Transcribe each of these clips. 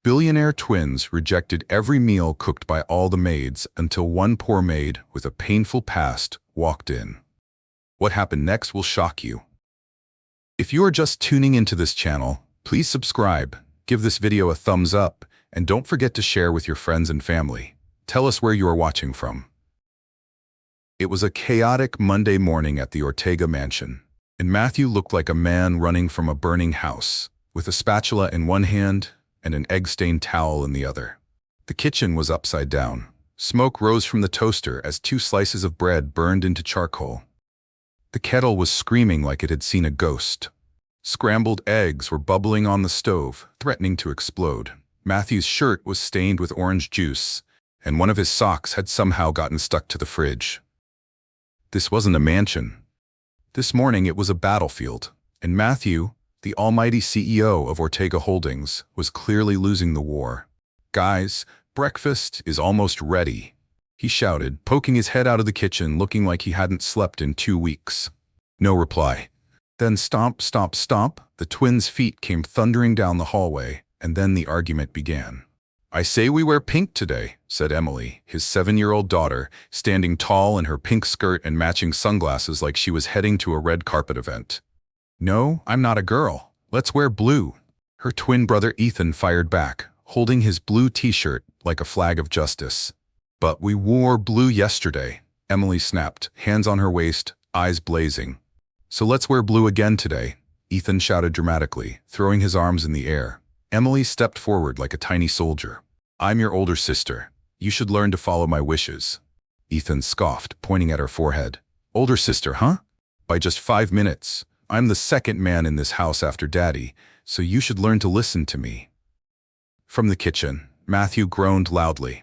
Billionaire twins rejected every meal cooked by all the maids until one poor maid with a painful past walked in. What happened next will shock you. If you are just tuning into this channel, please subscribe, give this video a thumbs up, and don't forget to share with your friends and family. Tell us where you are watching from. It was a chaotic Monday morning at the Ortega mansion, and Matthew looked like a man running from a burning house, with a spatula in one hand and an egg-stained towel in the other. The kitchen was upside down. Smoke rose from the toaster as 2 slices of bread burned into charcoal. The kettle was screaming like it had seen a ghost. Scrambled eggs were bubbling on the stove, threatening to explode. Matthew's shirt was stained with orange juice, and one of his socks had somehow gotten stuck to the fridge. This wasn't a mansion. This morning it was a battlefield, and Matthew, the almighty CEO of Ortega Holdings, was clearly losing the war. "Guys, breakfast is almost ready," he shouted, poking his head out of the kitchen looking like he hadn't slept in 2 weeks. No reply. Then stomp, stomp, stomp, the twins' feet came thundering down the hallway, and then the argument began. "I say we wear pink today," said Emily, his 7-year-old daughter, standing tall in her pink skirt and matching sunglasses like she was heading to a red carpet event. "No, I'm not a girl. Let's wear blue." Her twin brother Ethan fired back, holding his blue t-shirt like a flag of justice. "But we wore blue yesterday," Emily snapped, hands on her waist, eyes blazing. "So let's wear blue again today," Ethan shouted dramatically, throwing his arms in the air. Emily stepped forward like a tiny soldier. "I'm your older sister. You should learn to follow my wishes." Ethan scoffed, pointing at her forehead. "Older sister, huh? By just 5 minutes. I'm the second man in this house after Daddy, so you should learn to listen to me." From the kitchen, Matthew groaned loudly.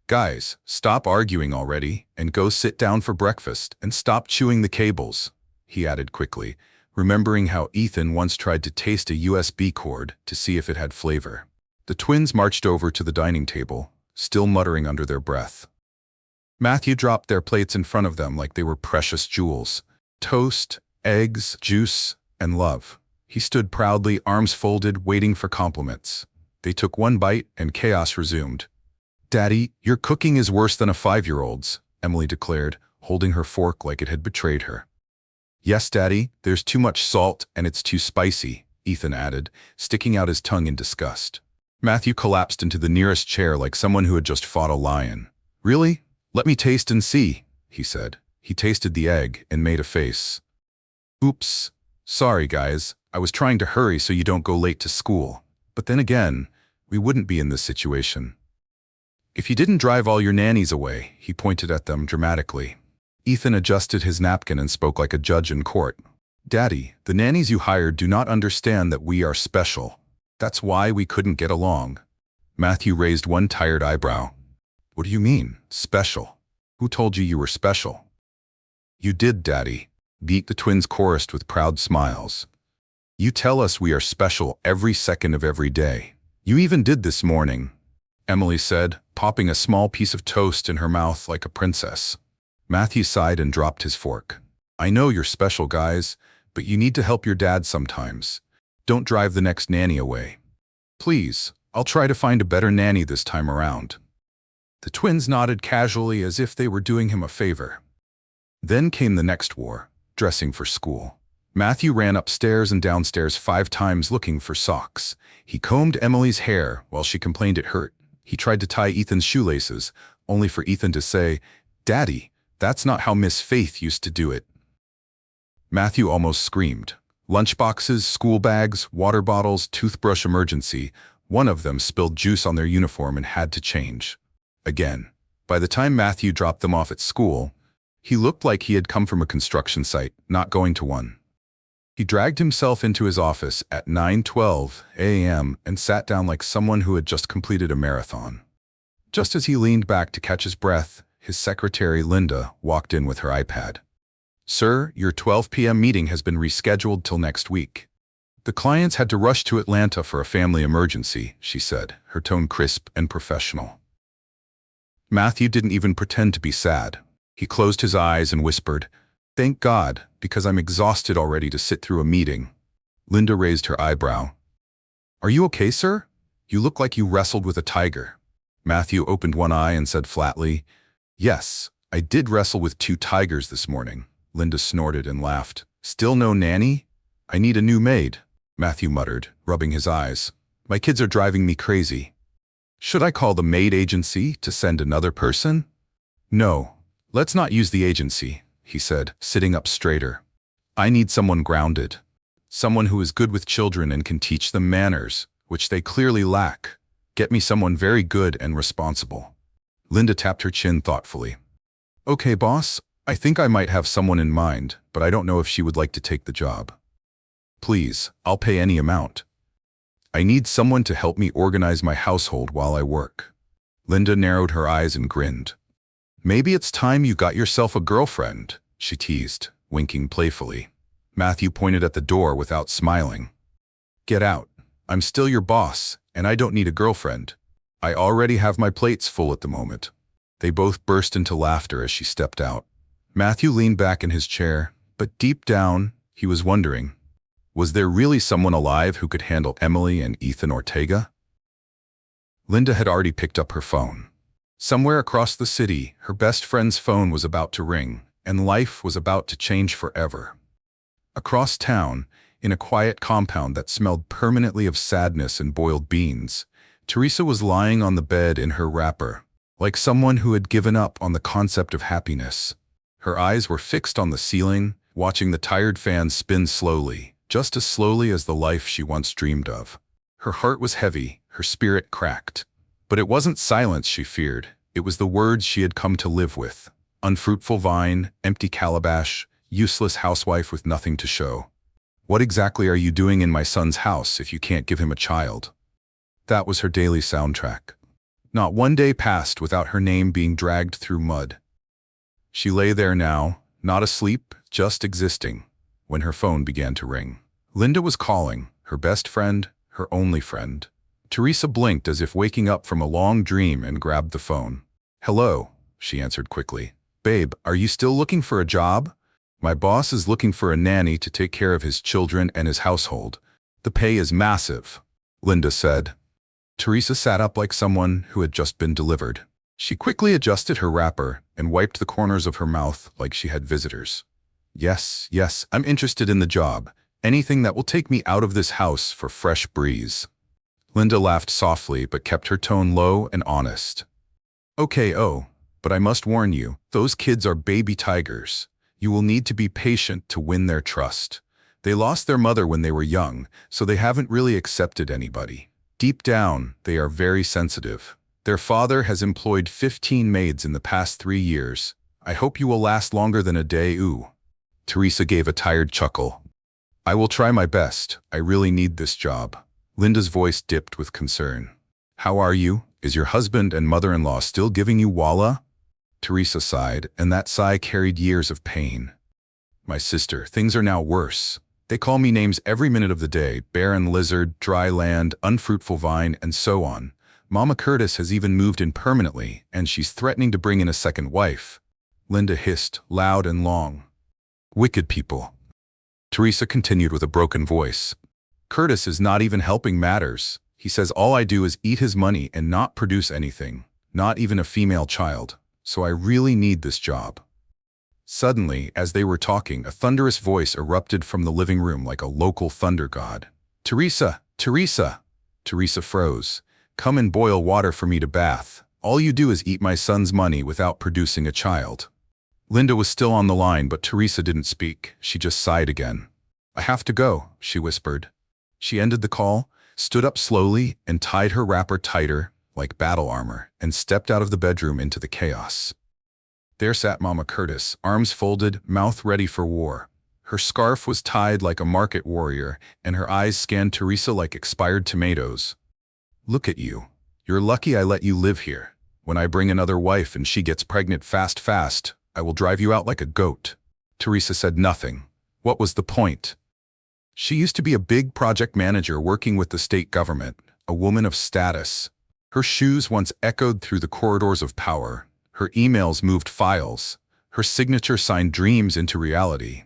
"Guys, stop arguing already and go sit down for breakfast and stop chewing the cables," he added quickly, remembering how Ethan once tried to taste a USB cord to see if it had flavor. The twins marched over to the dining table, still muttering under their breath. Matthew dropped their plates in front of them like they were precious jewels. Toast, eggs, juice, and love. He stood proudly, arms folded, waiting for compliments. They took one bite and chaos resumed. "Daddy, your cooking is worse than a 5-year-old's, Emily declared, holding her fork like it had betrayed her. "Yes, Daddy, there's too much salt and it's too spicy," Ethan added, sticking out his tongue in disgust. Matthew collapsed into the nearest chair like someone who had just fought a lion. "Really? Let me taste and see," he said. He tasted the egg and made a face. "Oops. Sorry, guys. I was trying to hurry so you don't go late to school. But then again, we wouldn't be in this situation. If you didn't drive all your nannies away," he pointed at them dramatically. Ethan adjusted his napkin and spoke like a judge in court. "Daddy, the nannies you hired do not understand that we are special. That's why we couldn't get along." Matthew raised one tired eyebrow. "What do you mean, special? Who told you you were special?" "You did, Daddy," the twins chorused with proud smiles. "You tell us we are special every second of every day. You even did this morning," Emily said, popping a small piece of toast in her mouth like a princess. Matthew sighed and dropped his fork. "I know you're special, guys, but you need to help your dad sometimes. Don't drive the next nanny away. Please, I'll try to find a better nanny this time around." The twins nodded casually as if they were doing him a favor. Then came the next war, dressing for school. Matthew ran upstairs and downstairs 5 times looking for socks. He combed Emily's hair while she complained it hurt. He tried to tie Ethan's shoelaces, only for Ethan to say, "Daddy, that's not how Miss Faith used to do it." Matthew almost screamed. Lunchboxes, school bags, water bottles, toothbrush emergency. One of them spilled juice on their uniform and had to change. Again. By the time Matthew dropped them off at school, he looked like he had come from a construction site, not going to one. He dragged himself into his office at 9:12 a.m. and sat down like someone who had just completed a marathon. Just as he leaned back to catch his breath, his secretary, Linda, walked in with her iPad. "Sir, your 12 p.m. meeting has been rescheduled till next week. The clients had to rush to Atlanta for a family emergency," she said, her tone crisp and professional. Matthew didn't even pretend to be sad. He closed his eyes and whispered, "Thank God, because I'm exhausted already to sit through a meeting." Linda raised her eyebrow. "Are you okay, sir? You look like you wrestled with a tiger. Matthew opened one eye and said flatly, "Yes, I did wrestle with 2 tigers this morning." Linda snorted and laughed. "Still no nanny? I need a new maid," Matthew muttered, rubbing his eyes. "My kids are driving me crazy. Should I call the maid agency to send another person?" "No, let's not use the agency," he said, sitting up straighter. "I need someone grounded. Someone who is good with children and can teach them manners, which they clearly lack. Get me someone very good and responsible." Linda tapped her chin thoughtfully. "Okay, boss, I think I might have someone in mind, but I don't know if she would like to take the job." "Please, I'll pay any amount. I need someone to help me organize my household while I work." Linda narrowed her eyes and grinned. "Maybe it's time you got yourself a girlfriend," she teased, winking playfully. Matthew pointed at the door without smiling. "Get out. I'm still your boss, and I don't need a girlfriend. I already have my plates full at the moment." They both burst into laughter as she stepped out. Matthew leaned back in his chair, but deep down, he was wondering, was there really someone alive who could handle Emily and Ethan Ortega? Linda had already picked up her phone. Somewhere across the city, her best friend's phone was about to ring, and life was about to change forever. Across town, in a quiet compound that smelled permanently of sadness and boiled beans, Teresa was lying on the bed in her wrapper, like someone who had given up on the concept of happiness. Her eyes were fixed on the ceiling, watching the tired fan spin slowly, just as slowly as the life she once dreamed of. Her heart was heavy, her spirit cracked. But it wasn't silence she feared, it was the words she had come to live with. Unfruitful vine, empty calabash, useless housewife with nothing to show. What exactly are you doing in my son's house if you can't give him a child? That was her daily soundtrack. Not one day passed without her name being dragged through mud. She lay there now, not asleep, just existing, when her phone began to ring. Linda was calling, her best friend, her only friend. Teresa blinked as if waking up from a long dream and grabbed the phone. "Hello," she answered quickly. "Babe, are you still looking for a job? My boss is looking for a nanny to take care of his children and his household. The pay is massive," Linda said. Teresa sat up like someone who had just been delivered. She quickly adjusted her wrapper and wiped the corners of her mouth like she had visitors. Yes, I'm interested in the job. Anything that will take me out of this house for fresh breeze." Linda laughed softly but kept her tone low and honest. "Okay, but I must warn you, those kids are baby tigers. You will need to be patient to win their trust. They lost their mother when they were young, so they haven't really accepted anybody. Deep down, they are very sensitive. Their father has employed 15 maids in the past 3 years. I hope you will last longer than a day, ooh." Teresa gave a tired chuckle. "I will try my best. I really need this job." Linda's voice dipped with concern. "How are you? Is your husband and mother-in-law still giving you walla?" Teresa sighed, and that sigh carried years of pain. "My sister, things are now worse. They call me names every minute of the day, barren lizard, dry land, unfruitful vine, and so on. Mama Curtis has even moved in permanently, and she's threatening to bring in a second wife." Linda hissed, loud and long. "Wicked people." Teresa continued with a broken voice. "Curtis is not even helping matters. He says all I do is eat his money and not produce anything, not even a female child. So I really need this job." Suddenly, as they were talking, a thunderous voice erupted from the living room like a local thunder god. "Teresa! Teresa!" Teresa froze. "Come and boil water for me to bath. All you do is eat my son's money without producing a child." Linda was still on the line, but Teresa didn't speak. She just sighed again. "I have to go," she whispered. She ended the call, stood up slowly, and tied her wrapper tighter, like battle armor, and stepped out of the bedroom into the chaos. There sat Mama Curtis, arms folded, mouth ready for war. Her scarf was tied like a market warrior, and her eyes scanned Teresa like expired tomatoes. "Look at you. You're lucky I let you live here. When I bring another wife and she gets pregnant fast, I will drive you out like a goat." Teresa said nothing. What was the point? She used to be a big project manager working with the state government, a woman of status. Her shoes once echoed through the corridors of power. Her emails moved files. Her signature signed dreams into reality.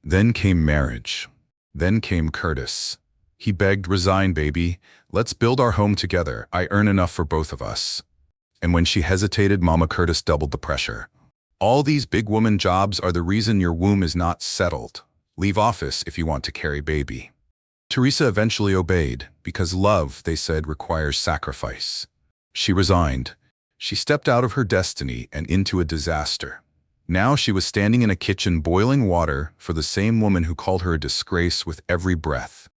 Then came marriage. Then came Curtis. He begged, resign, baby. Let's build our home together. I earn enough for both of us. And when she hesitated, Mama Curtis doubled the pressure. All these big woman jobs are the reason your womb is not settled. Leave office if you want to carry baby. Teresa eventually obeyed, because love, they said, requires sacrifice. She resigned. She stepped out of her destiny and into a disaster. Now she was standing in a kitchen boiling water for the same woman who called her a disgrace with every breath.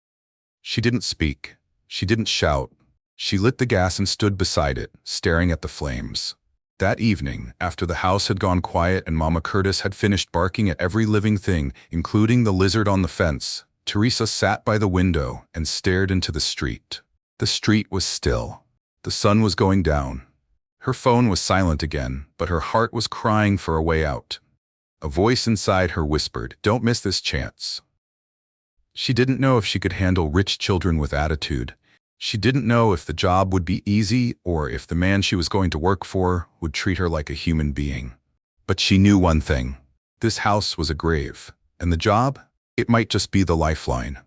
She didn't speak. She didn't shout. She lit the gas and stood beside it, staring at the flames. That evening, after the house had gone quiet and Mama Curtis had finished barking at every living thing, including the lizard on the fence, Teresa sat by the window and stared into the street. The street was still. The sun was going down. Her phone was silent again, but her heart was crying for a way out. A voice inside her whispered, "Don't miss this chance." She didn't know if she could handle rich children with attitude. She didn't know if the job would be easy or if the man she was going to work for would treat her like a human being. But she knew one thing. This house was a grave, and the job, it might just be the lifeline.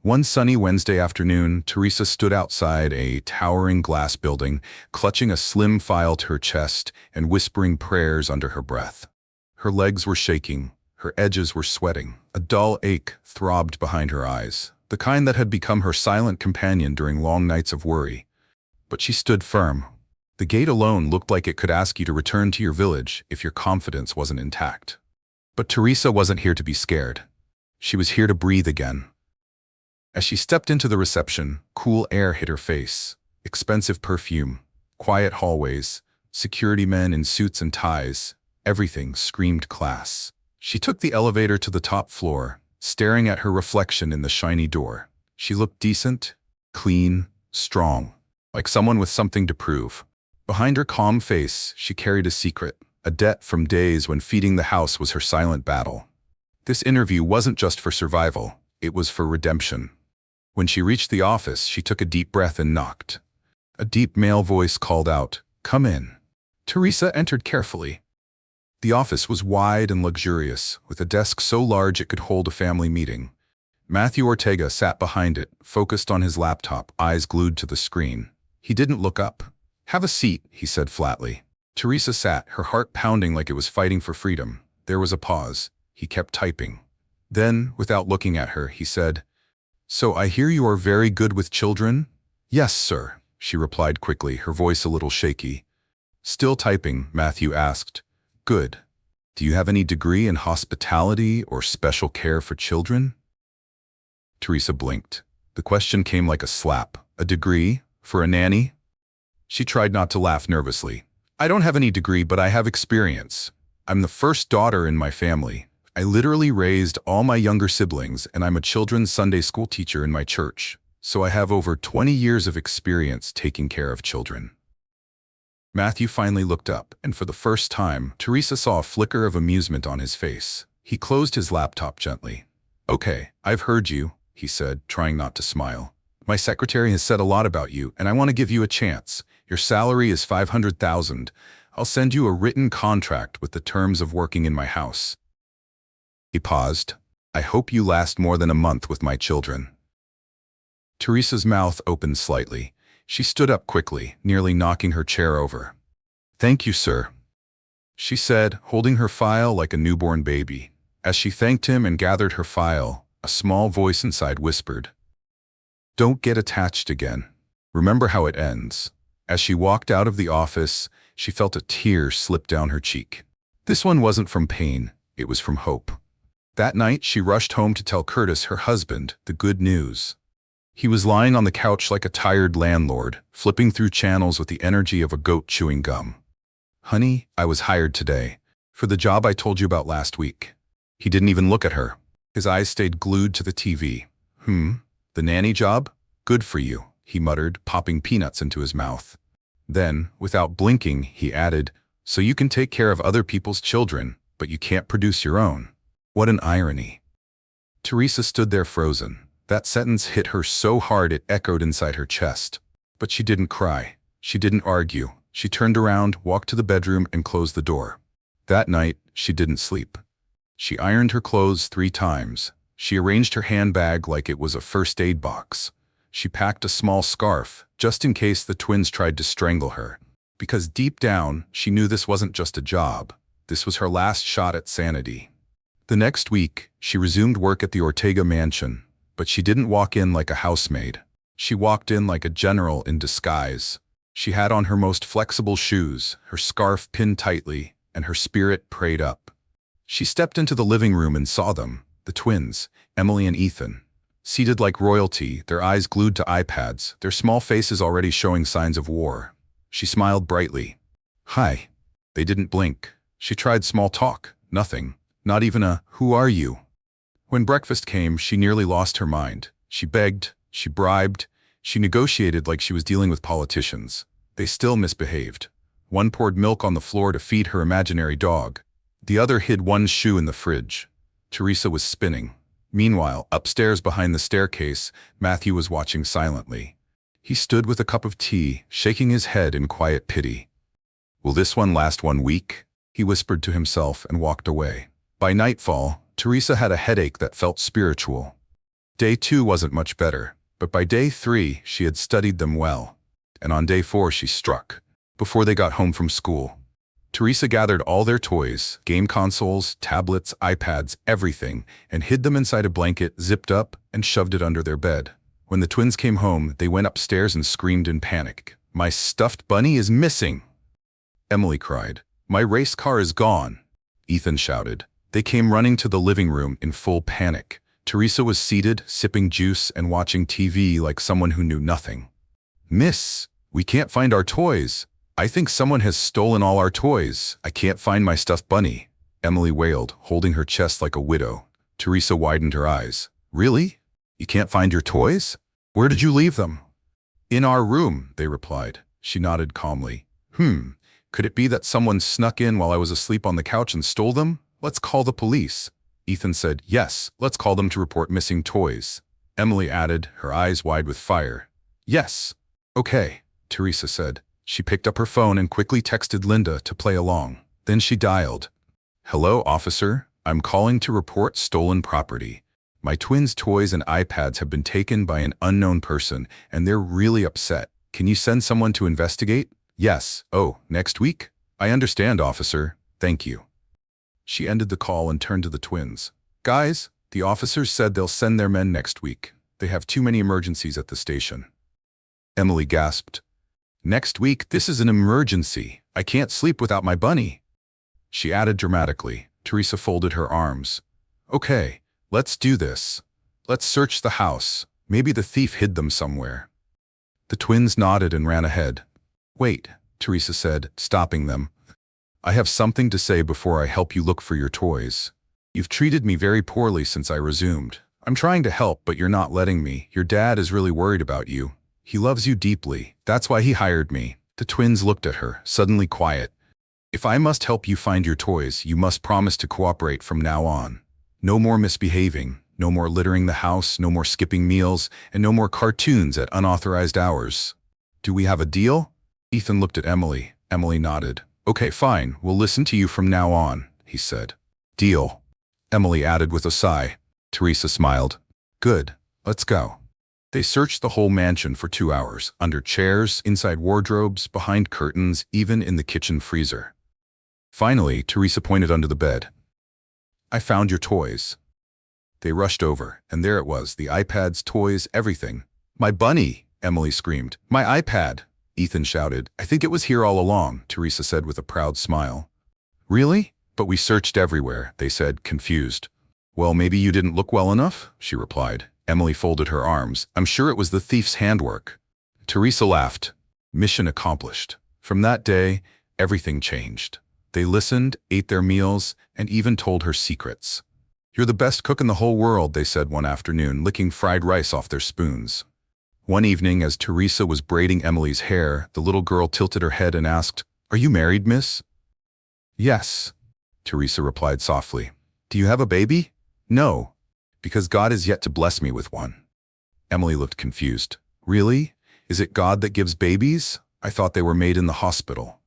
One sunny Wednesday afternoon, Teresa stood outside a towering glass building, clutching a slim file to her chest and whispering prayers under her breath. Her legs were shaking. Her edges were sweating. A dull ache throbbed behind her eyes, the kind that had become her silent companion during long nights of worry. But she stood firm. The gate alone looked like it could ask you to return to your village if your confidence wasn't intact. But Teresa wasn't here to be scared. She was here to breathe again. As she stepped into the reception, cool air hit her face. Expensive perfume, quiet hallways, security men in suits and ties, everything screamed class. She took the elevator to the top floor, staring at her reflection in the shiny door. She looked decent, clean, strong, like someone with something to prove. Behind her calm face, she carried a secret, a debt from days when feeding the house was her silent battle. This interview wasn't just for survival, it was for redemption. When she reached the office, she took a deep breath and knocked. A deep male voice called out, "Come in." Teresa entered carefully. The office was wide and luxurious, with a desk so large it could hold a family meeting. Matthew Ortega sat behind it, focused on his laptop, eyes glued to the screen. He didn't look up. "Have a seat," he said flatly. Teresa sat, her heart pounding like it was fighting for freedom. There was a pause. He kept typing. Then, without looking at her, he said, "So I hear you are very good with children?" "Yes, sir," she replied quickly, her voice a little shaky. Still typing, Matthew asked, "Good. Do you have any degree in hospitality or special care for children?" Teresa blinked. The question came like a slap. "A degree? For a nanny?" She tried not to laugh nervously. "I don't have any degree, but I have experience. I'm the first daughter in my family. I literally raised all my younger siblings, and I'm a children's Sunday school teacher in my church, so I have over 20 years of experience taking care of children." Matthew finally looked up, and for the first time, Teresa saw a flicker of amusement on his face. He closed his laptop gently. "Okay, I've heard you," he said, trying not to smile. "My secretary has said a lot about you, and I want to give you a chance. Your salary is $500,000. I'll send you a written contract with the terms of working in my house." He paused. "I hope you last more than a month with my children." Teresa's mouth opened slightly. She stood up quickly, nearly knocking her chair over. "Thank you, sir," she said, holding her file like a newborn baby. As she thanked him and gathered her file, a small voice inside whispered, "Don't get attached again. Remember how it ends." As she walked out of the office, she felt a tear slip down her cheek. This one wasn't from pain, it was from hope. That night, she rushed home to tell Curtis, her husband, the good news. He was lying on the couch like a tired landlord, flipping through channels with the energy of a goat chewing gum. "Honey, I was hired today, for the job I told you about last week." He didn't even look at her. His eyes stayed glued to the TV. The nanny job? Good for you," he muttered, popping peanuts into his mouth. Then, without blinking, he added, "So you can take care of other people's children, but you can't produce your own." What an irony. Teresa stood there frozen. That sentence hit her so hard it echoed inside her chest. But she didn't cry. She didn't argue. She turned around, walked to the bedroom, and closed the door. That night, she didn't sleep. She ironed her clothes 3 times. She arranged her handbag like it was a first aid box. She packed a small scarf, just in case the twins tried to strangle her. Because deep down, she knew this wasn't just a job. This was her last shot at sanity. The next week, she resumed work at the Ortega mansion, but she didn't walk in like a housemaid. She walked in like a general in disguise. She had on her most flexible shoes, her scarf pinned tightly, and her spirit prayed up. She stepped into the living room and saw them, the twins, Emily and Ethan, seated like royalty, their eyes glued to iPads, their small faces already showing signs of war. She smiled brightly. "Hi." They didn't blink. She tried small talk. Nothing. Not even a, "Who are you?" When breakfast came, she nearly lost her mind. She begged, she bribed, she negotiated like she was dealing with politicians. They still misbehaved. One poured milk on the floor to feed her imaginary dog. The other hid one shoe in the fridge. Teresa was spinning. Meanwhile, upstairs behind the staircase, Matthew was watching silently. He stood with a cup of tea, shaking his head in quiet pity. "Will this one last 1 week?" he whispered to himself and walked away. By nightfall, Teresa had a headache that felt spiritual. Day 2 wasn't much better, but by day 3 she had studied them well. And on day 4 she struck. Before they got home from school, Teresa gathered all their toys, game consoles, tablets, iPads, everything, and hid them inside a blanket, zipped up, and shoved it under their bed. When the twins came home, they went upstairs and screamed in panic. "My stuffed bunny is missing!" Emily cried. "My race car is gone!" Ethan shouted. They came running to the living room in full panic. Teresa was seated, sipping juice and watching TV like someone who knew nothing. "Miss, we can't find our toys. I think someone has stolen all our toys. I can't find my stuffed bunny," Emily wailed, holding her chest like a widow. Teresa widened her eyes. "Really? You can't find your toys? Where did you leave them?" "In our room," they replied. She nodded calmly. Could it be that someone snuck in while I was asleep on the couch and stole them? Let's call the police." Ethan said, "Yes, let's call them to report missing toys." Emily added, her eyes wide with fire. "Yes." "Okay," Teresa said. She picked up her phone and quickly texted Linda to play along. Then she dialed. "Hello, officer. I'm calling to report stolen property. My twins' toys and iPads have been taken by an unknown person, and they're really upset. Can you send someone to investigate?" "Yes. Oh, next week?" "I understand, officer. Thank you." She ended the call and turned to the twins. "Guys, the officers said they'll send their men next week. They have too many emergencies at the station." Emily gasped. "Next week? This is an emergency. I can't sleep without my bunny." She added dramatically. Teresa folded her arms. "Okay, let's do this. Let's search the house. Maybe the thief hid them somewhere." The twins nodded and ran ahead. "Wait," Teresa said, stopping them. "I have something to say before I help you look for your toys. You've treated me very poorly since I resumed. I'm trying to help, but you're not letting me. Your dad is really worried about you. He loves you deeply. That's why he hired me." The twins looked at her, suddenly quiet. "If I must help you find your toys, you must promise to cooperate from now on. No more misbehaving, no more littering the house, no more skipping meals, and no more cartoons at unauthorized hours. Do we have a deal?" Ethan looked at Emily. Emily nodded. "Okay, fine. We'll listen to you from now on," he said. "Deal," Emily added with a sigh. Teresa smiled. "Good. Let's go." They searched the whole mansion for 2 hours, under chairs, inside wardrobes, behind curtains, even in the kitchen freezer. Finally, Teresa pointed under the bed. "I found your toys." They rushed over, and there it was, the iPads, toys, everything. "My bunny!" Emily screamed. "My iPad!" Ethan shouted. "I think it was here all along," Teresa said with a proud smile. "Really? But we searched everywhere," they said, confused. "Well, maybe you didn't look well enough," she replied. Emily folded her arms. "I'm sure it was the thief's handwork." Teresa laughed. Mission accomplished. From that day, everything changed. They listened, ate their meals, and even told her secrets. "You're the best cook in the whole world," they said one afternoon, licking fried rice off their spoons. One evening, as Teresa was braiding Emily's hair, the little girl tilted her head and asked, "Are you married, miss?" "Yes," Teresa replied softly. "Do you have a baby?" "No, because God is yet to bless me with one." Emily looked confused. "Really? Is it God that gives babies? I thought they were made in the hospital."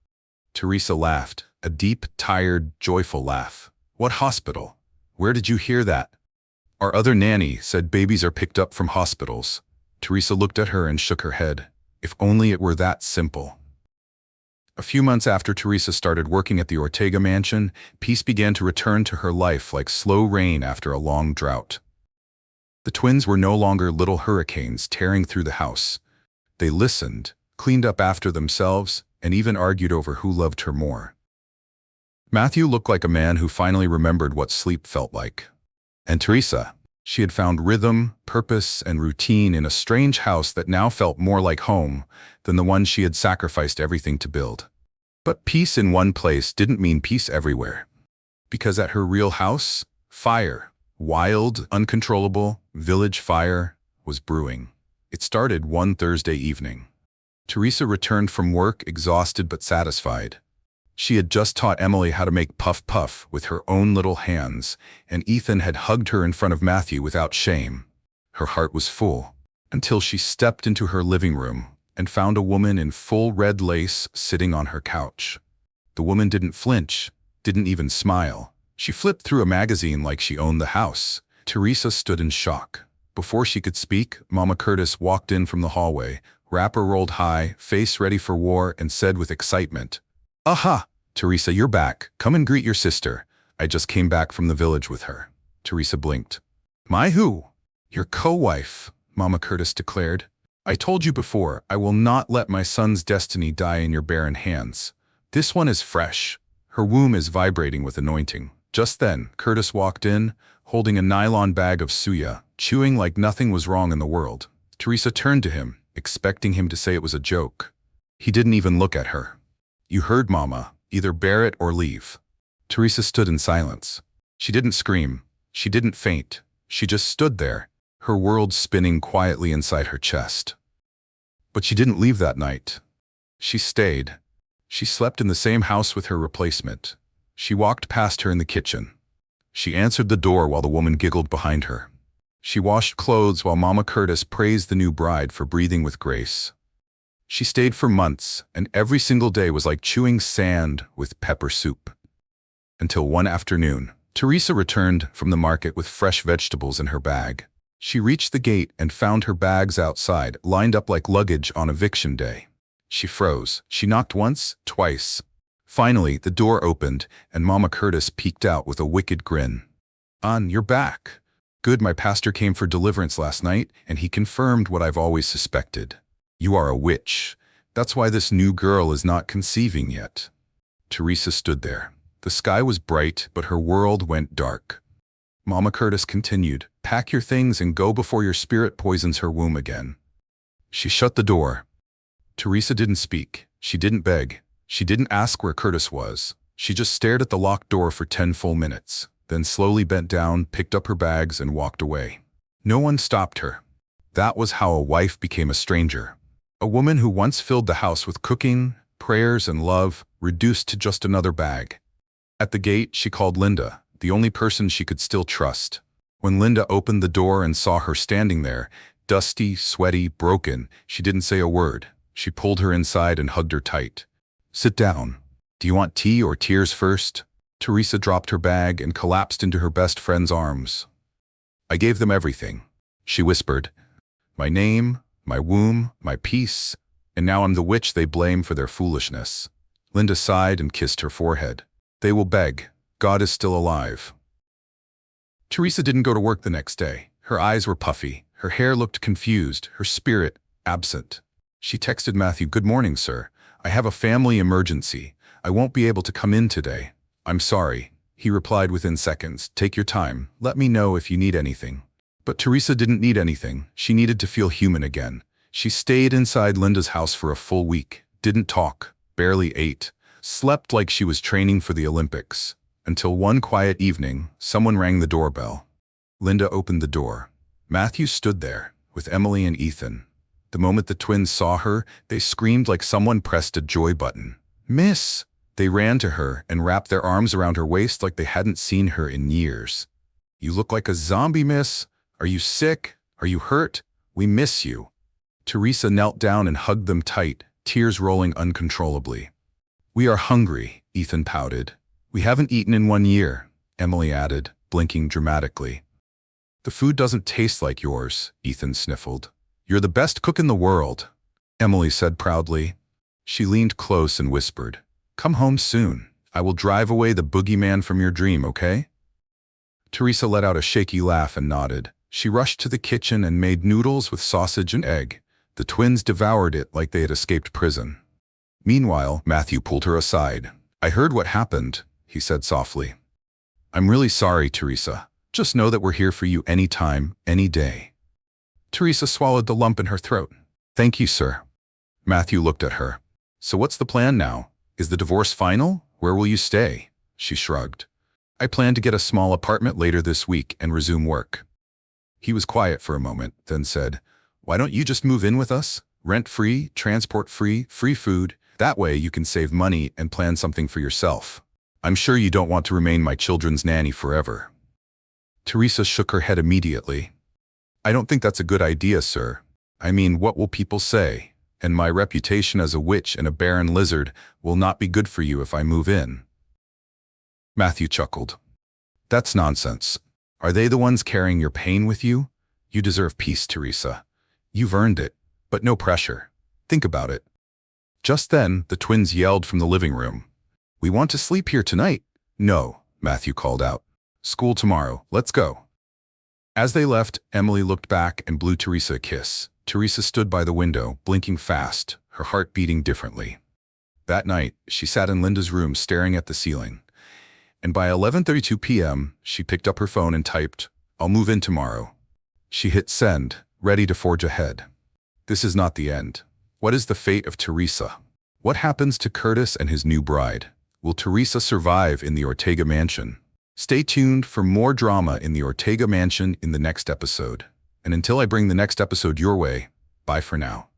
Teresa laughed, a deep, tired, joyful laugh. "What hospital? Where did you hear that?" Our other nanny said babies are picked up from hospitals. Teresa looked at her and shook her head. If only it were that simple. A few months after Teresa started working at the Ortega mansion, peace began to return to her life like slow rain after a long drought. The twins were no longer little hurricanes tearing through the house. They listened, cleaned up after themselves, and even argued over who loved her more. Matthew looked like a man who finally remembered what sleep felt like. And Teresa, she had found rhythm, purpose, and routine in a strange house that now felt more like home than the one she had sacrificed everything to build. But peace in one place didn't mean peace everywhere. Because at her real house, fire, wild, uncontrollable, village fire, was brewing. It started one Thursday evening. Teresa returned from work exhausted but satisfied. She had just taught Emily how to make puff puff with her own little hands, and Ethan had hugged her in front of Matthew without shame. Her heart was full, until she stepped into her living room and found a woman in full red lace sitting on her couch. The woman didn't flinch, didn't even smile. She flipped through a magazine like she owned the house. Teresa stood in shock. Before she could speak, Mama Curtis walked in from the hallway, wrapper rolled high, face ready for war, and said with excitement, "Aha! Teresa, you're back. Come and greet your sister. I just came back from the village with her." Teresa blinked. "My who?" "Your co-wife," Mama Curtis declared. "I told you before, I will not let my son's destiny die in your barren hands. This one is fresh." Her womb is vibrating with anointing. Just then, Curtis walked in, holding a nylon bag of suya, chewing like nothing was wrong in the world. Teresa turned to him, expecting him to say it was a joke. He didn't even look at her. "You heard, Mama. Either bear it or leave." Teresa stood in silence. She didn't scream. She didn't faint. She just stood there, her world spinning quietly inside her chest. But she didn't leave that night. She stayed. She slept in the same house with her replacement. She walked past her in the kitchen. She answered the door while the woman giggled behind her. She washed clothes while Mama Curtis praised the new bride for breathing with grace. She stayed for months, and every single day was like chewing sand with pepper soup. Until one afternoon, Teresa returned from the market with fresh vegetables in her bag. She reached the gate and found her bags outside, lined up like luggage on eviction day. She froze. She knocked once, twice. Finally, the door opened, and Mama Curtis peeked out with a wicked grin. You're back." "Good, my pastor came for deliverance last night, and he confirmed what I've always suspected. You are a witch. That's why this new girl is not conceiving yet." Teresa stood there. The sky was bright, but her world went dark. Mama Curtis continued, "Pack your things and go before your spirit poisons her womb again." She shut the door. Teresa didn't speak. She didn't beg. She didn't ask where Curtis was. She just stared at the locked door for 10 full minutes, then slowly bent down, picked up her bags, and walked away. No one stopped her. That was how a wife became a stranger. A woman who once filled the house with cooking, prayers, and love, reduced to just another bag. At the gate, she called Linda, the only person she could still trust. When Linda opened the door and saw her standing there, dusty, sweaty, broken, she didn't say a word. She pulled her inside and hugged her tight. "Sit down. Do you want tea or tears first?" Teresa dropped her bag and collapsed into her best friend's arms. "I gave them everything," she whispered. "My name, my womb, my peace, and now I'm the witch they blame for their foolishness." Linda sighed and kissed her forehead. "They will beg. God is still alive." Teresa didn't go to work the next day. Her eyes were puffy. Her hair looked confused, her spirit absent. She texted Matthew, "Good morning, sir. I have a family emergency. I won't be able to come in today. I'm sorry." He replied within seconds, "Take your time. Let me know if you need anything." But Teresa didn't need anything. She needed to feel human again. She stayed inside Linda's house for a full week, didn't talk, barely ate, slept like she was training for the Olympics. Until one quiet evening, someone rang the doorbell. Linda opened the door. Matthew stood there, with Emily and Ethan. The moment the twins saw her, they screamed like someone pressed a joy button. "Miss!" They ran to her and wrapped their arms around her waist like they hadn't seen her in years. "You look like a zombie, miss. Are you sick? Are you hurt? We miss you." Teresa knelt down and hugged them tight, tears rolling uncontrollably. "We are hungry," Ethan pouted. "We haven't eaten in 1 year," Emily added, blinking dramatically. The food doesn't taste like yours, Ethan sniffled. You're the best cook in the world, Emily said proudly. She leaned close and whispered, "Come home soon. I will drive away the boogeyman from your dream, okay?" Teresa let out a shaky laugh and nodded. She rushed to the kitchen and made noodles with sausage and egg. The twins devoured it like they had escaped prison. Meanwhile, Matthew pulled her aside. "I heard what happened," he said softly. "I'm really sorry, Teresa. Just know that we're here for you anytime, any day." Teresa swallowed the lump in her throat. "Thank you, sir." Matthew looked at her. "So what's the plan now? Is the divorce final? Where will you stay?" She shrugged. "I plan to get a small apartment later this week and resume work." He was quiet for a moment, then said, "Why don't you just move in with us? Rent-free, transport-free, free food. That way you can save money and plan something for yourself. I'm sure you don't want to remain my children's nanny forever." Teresa shook her head immediately. "I don't think that's a good idea, sir. I mean, what will people say? And my reputation as a witch and a barren lizard will not be good for you if I move in." Matthew chuckled. "That's nonsense. Are they the ones carrying your pain with you? You deserve peace, Teresa. You've earned it, but no pressure. Think about it." Just then, the twins yelled from the living room. "We want to sleep here tonight." "No," Matthew called out. "School tomorrow. Let's go." As they left, Emily looked back and blew Teresa a kiss. Teresa stood by the window, blinking fast, her heart beating differently. That night, she sat in Linda's room staring at the ceiling. And by 11:32 p.m., she picked up her phone and typed, "I'll move in tomorrow." She hit send, ready to forge ahead. This is not the end. What is the fate of Teresa? What happens to Curtis and his new bride? Will Teresa survive in the Ortega mansion? Stay tuned for more drama in the Ortega mansion in the next episode. And until I bring the next episode your way, bye for now.